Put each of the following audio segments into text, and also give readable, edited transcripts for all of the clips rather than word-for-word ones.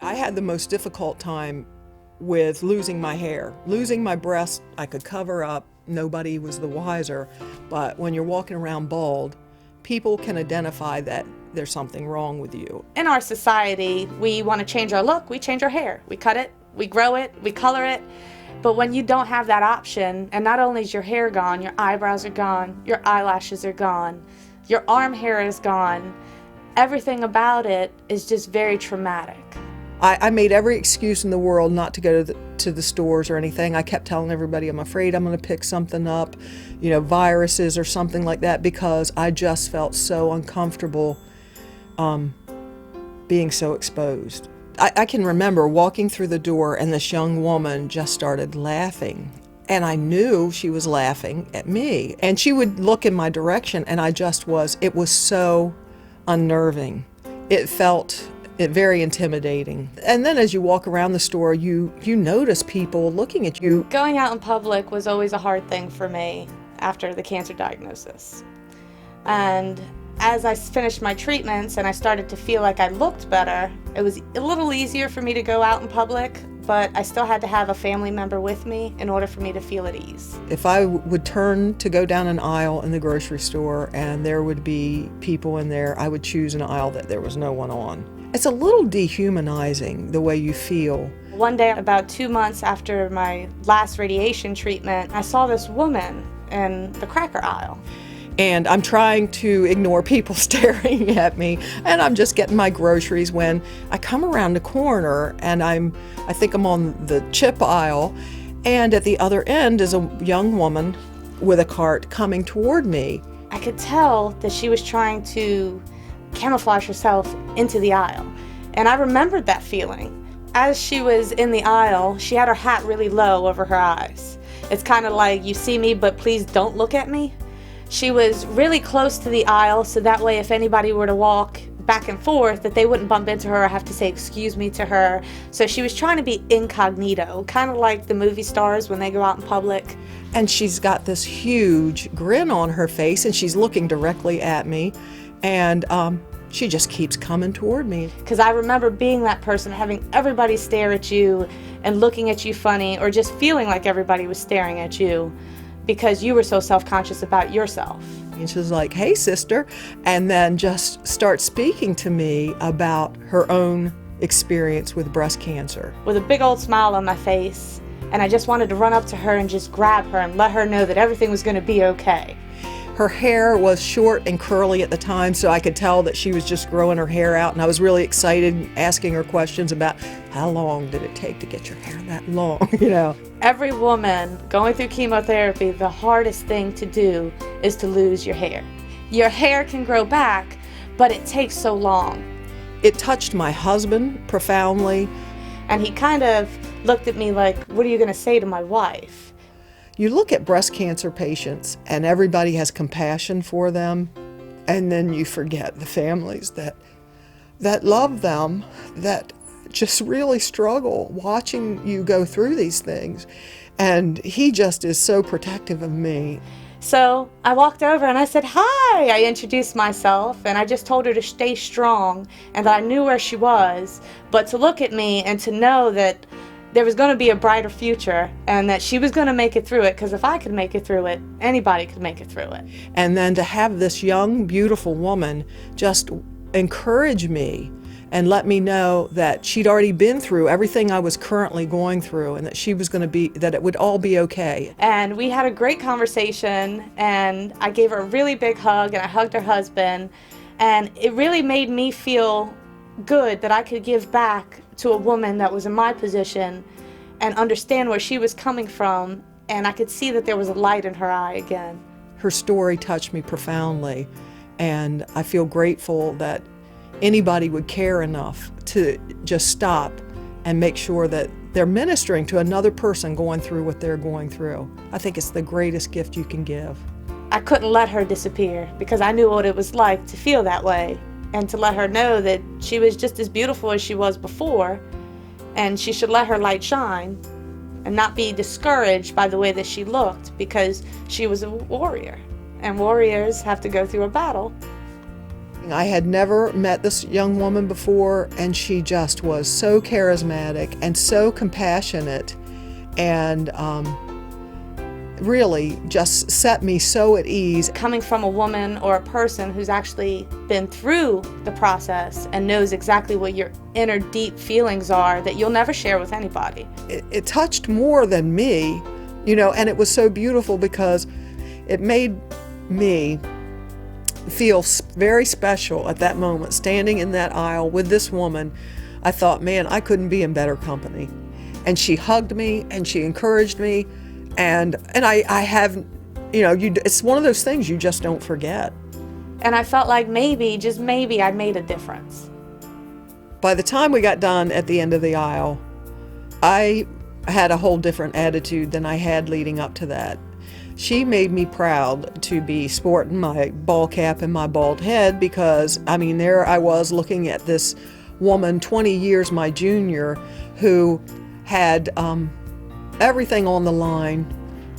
I had the most difficult time with losing my hair. Losing my breast, I could cover up, nobody was the wiser, but when you're walking around bald, people can identify that there's something wrong with you. In our society, we want to change our look, we change our hair. We cut it, we grow it, we color it. But when you don't have that option, and not only is your hair gone, your eyebrows are gone, your eyelashes are gone, your arm hair is gone, everything about it is just very traumatic. I made every excuse in the world not to go to the stores or anything. I kept telling everybody I'm afraid I'm going to pick something up, viruses or something like that, because I just felt so uncomfortable being so exposed. I can remember walking through the door and this young woman just started laughing. And I knew she was laughing at me. And she would look in my direction and it was so unnerving. It felt very intimidating. And then as you walk around the store, you notice people looking at you. Going out in public was always a hard thing for me after the cancer diagnosis. And as I finished my treatments and I started to feel like I looked better, it was a little easier for me to go out in public, but I still had to have a family member with me in order for me to feel at ease. If I would turn to go down an aisle in the grocery store and there would be people in there, I would choose an aisle that there was no one on. It's a little dehumanizing the way you feel. One day, about 2 months after my last radiation treatment, I saw this woman in the cracker aisle. And I'm trying to ignore people staring at me, and I'm just getting my groceries when I come around the corner and I think I'm on the chip aisle, and at the other end is a young woman with a cart coming toward me. I could tell that she was trying to camouflage herself into the aisle, and I remembered that feeling. As she was in the aisle, she had her hat really low over her eyes. It's kind of like, you see me, but please don't look at me. She was really close to the aisle, so that way if anybody were to walk back and forth, that they wouldn't bump into her or have to say excuse me to her. So she was trying to be incognito, kind of like the movie stars when they go out in public. And she's got this huge grin on her face, and she's looking directly at me, and she just keeps coming toward me. Because I remember being that person, having everybody stare at you and looking at you funny, or just feeling like everybody was staring at you, because you were so self-conscious about yourself. And she's like, "Hey, sister," and then just starts speaking to me about her own experience with breast cancer. With a big old smile on my face, and I just wanted to run up to her and just grab her and let her know that everything was going to be okay. Her hair was short and curly at the time, so I could tell that she was just growing her hair out, and I was really excited asking her questions about how long did it take to get your hair that long, Every woman going through chemotherapy, the hardest thing to do is to lose your hair. Your hair can grow back, but it takes so long. It touched my husband profoundly. And he kind of looked at me like, what are you going to say to my wife? You look at breast cancer patients and everybody has compassion for them, and then you forget the families that love them, that just really struggle watching you go through these things. And he just is so protective of me. So I walked over and I said, "Hi." I introduced myself and I just told her to stay strong and that I knew where she was, but to look at me and to know that there was going to be a brighter future and that she was going to make it through it, because if I could make it through it, anybody could make it through it. And then to have this young, beautiful woman just encourage me and let me know that she'd already been through everything I was currently going through, and that she was going to be, that it would all be okay. And we had a great conversation, and I gave her a really big hug, and I hugged her husband, and it really made me feel good that I could give back to a woman that was in my position and understand where she was coming from, and I could see that there was a light in her eye again. Her story touched me profoundly, and I feel grateful that anybody would care enough to just stop and make sure that they're ministering to another person going through what they're going through. I think it's the greatest gift you can give. I couldn't let her disappear because I knew what it was like to feel that way, and to let her know that she was just as beautiful as she was before, and she should let her light shine and not be discouraged by the way that she looked, because she was a warrior, and warriors have to go through a battle. I had never met this young woman before, and she just was so charismatic and so compassionate, and really just set me so at ease. Coming from a woman or a person who's actually been through the process and knows exactly what your inner deep feelings are that you'll never share with anybody. It touched more than me, and it was so beautiful because it made me feel very special at that moment, standing in that aisle with this woman. I thought, man, I couldn't be in better company. And she hugged me and she encouraged me, and I have, it's one of those things you just don't forget. And I felt like maybe, just maybe, I made a difference. By the time we got done at the end of the aisle, I had a whole different attitude than I had leading up to that. She made me proud to be sporting my ball cap and my bald head because, there I was looking at this woman 20 years my junior who had everything on the line,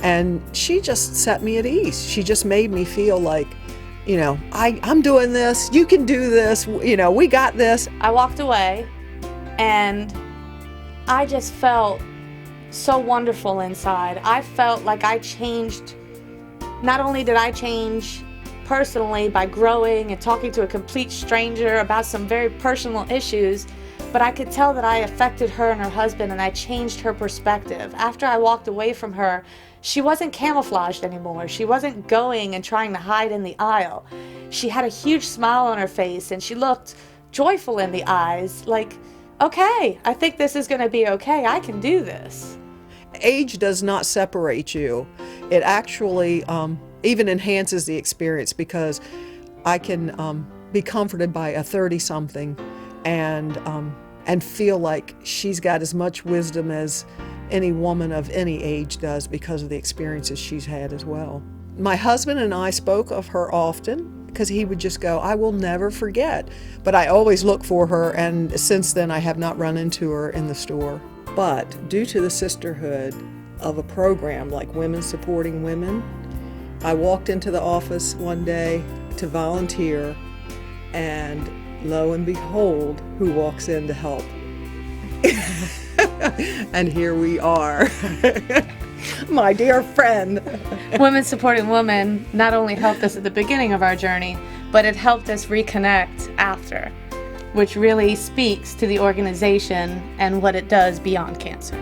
and she just set me at ease. She just made me feel like, I'm doing this, you can do this, we got this. I walked away and I just felt so wonderful inside. I felt like I changed. Not only did I change personally by growing and talking to a complete stranger about some very personal issues, but I could tell that I affected her and her husband, and I changed her perspective. After I walked away from her, she wasn't camouflaged anymore. She wasn't going and trying to hide in the aisle. She had a huge smile on her face, and she looked joyful in the eyes, like, okay, I think this is going to be okay. I can do this. Age does not separate you. It actually even enhances the experience, because I can be comforted by a 30-something and feel like she's got as much wisdom as any woman of any age does because of the experiences she's had as well. My husband and I spoke of her often because he would just go, I will never forget. But I always look for her, and since then I have not run into her in the store. But due to the sisterhood of a program like Women Supporting Women, I walked into the office one day to volunteer, and lo and behold, who walks in to help? And here we are. My dear friend. Women Supporting Women not only helped us at the beginning of our journey, but it helped us reconnect after, which really speaks to the organization and what it does beyond cancer.